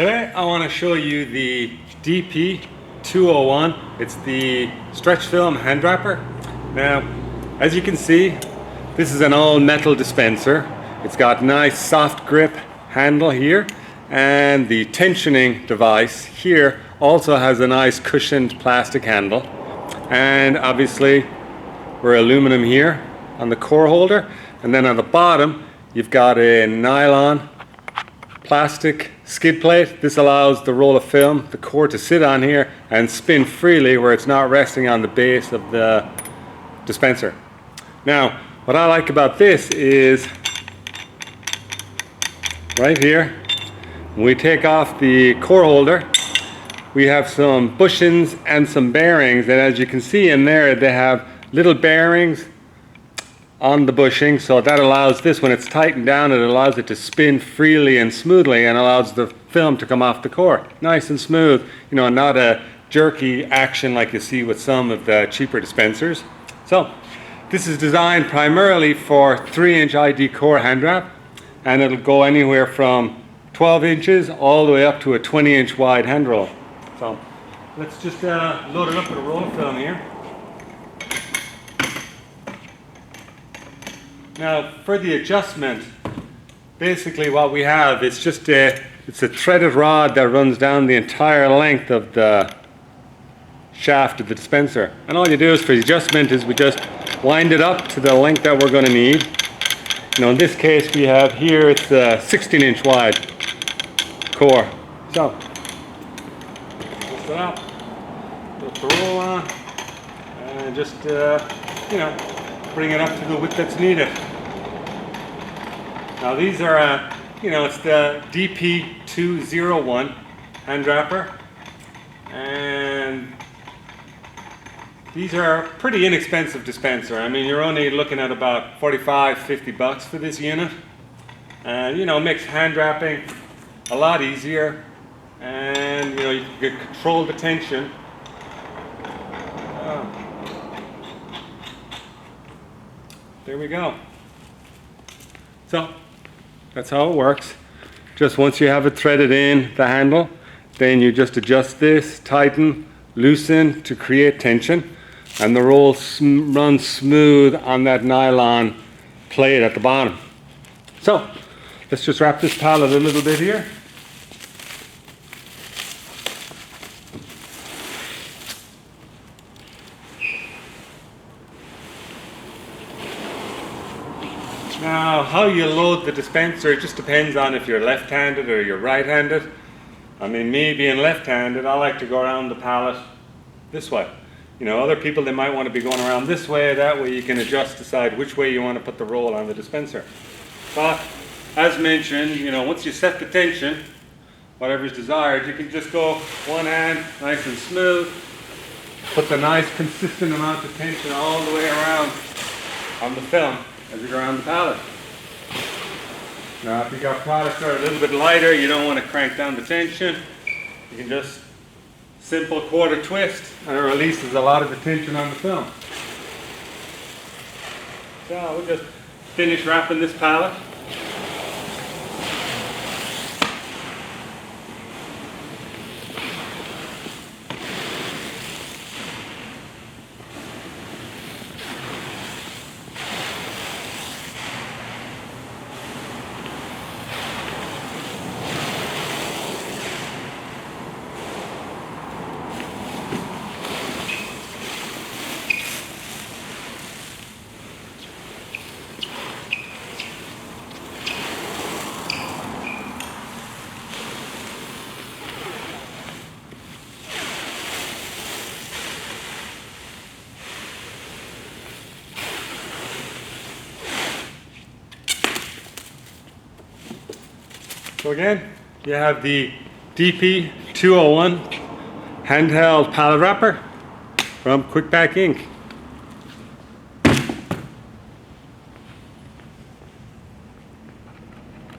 Today I want to show you the DP-201. It's the stretch film hand wrapper. Now, as you can see, this is an all metal dispenser. It's got nice soft grip handle here, and the tensioning device here also has a nice cushioned plastic handle. And obviously we're aluminum here on the core holder, and then on the bottom you've got a nylon plastic skid plate. This allows the roll of film, the core, to sit on here and spin freely where it's not resting on the base of the dispenser. Now, what I like about this is right here, when we take off the core holder, we have some bushings and some bearings, and as you can see in there, they have little bearings on the bushing, so that allows this, when it's tightened down, it allows it to spin freely and smoothly and allows the film to come off the core nice and smooth, you know, not a jerky action like you see with some of the cheaper dispensers. So this is designed primarily for 3-inch ID core hand wrap, and it'll go anywhere from 12 inches all the way up to a 20-inch wide hand roll. So let's just load it up with a roll of film here. Now, for the adjustment, basically what we have is just it's a threaded rod that runs down the entire length of the shaft of the dispenser. And all you do is, for the adjustment, is we just wind it up to the length that we're going to need. You know, in this case we have here, it's a 16-inch wide core. So, twist it out, put the roll on, and just, you know, bring it up to the width that's needed. Now these are, you know, it's the DP-201 hand wrapper, and these are a pretty inexpensive dispenser. I mean, you're only looking at about 45–50 bucks for this unit, and you know, it makes hand wrapping a lot easier, and you know, you can control the tension. There we go. So that's how it works. Just once you have it threaded in the handle, then you just adjust this, tighten, loosen to create tension, and the roll runs smooth on that nylon plate at the bottom. So let's just wrap this pallet a little bit here. Now, how you load the dispenser, it just depends on if you're left-handed or you're right-handed. I mean, me being left-handed, I like to go around the pallet this way. You know, other people, they might want to be going around this way. That way you can adjust, decide which way you want to put the roll on the dispenser. But, as mentioned, you know, once you set the tension, whatever's desired, you can just go one hand, nice and smooth, put the nice consistent amount of tension all the way around on the film as you go around the pallet. Now, if you've got products that are a little bit lighter, you don't want to crank down the tension, you can just simple quarter twist, and it releases a lot of the tension on the film. So we'll just finish wrapping this pallet. So again, you have the DP-201 handheld pallet wrapper from Quick Pack Inc.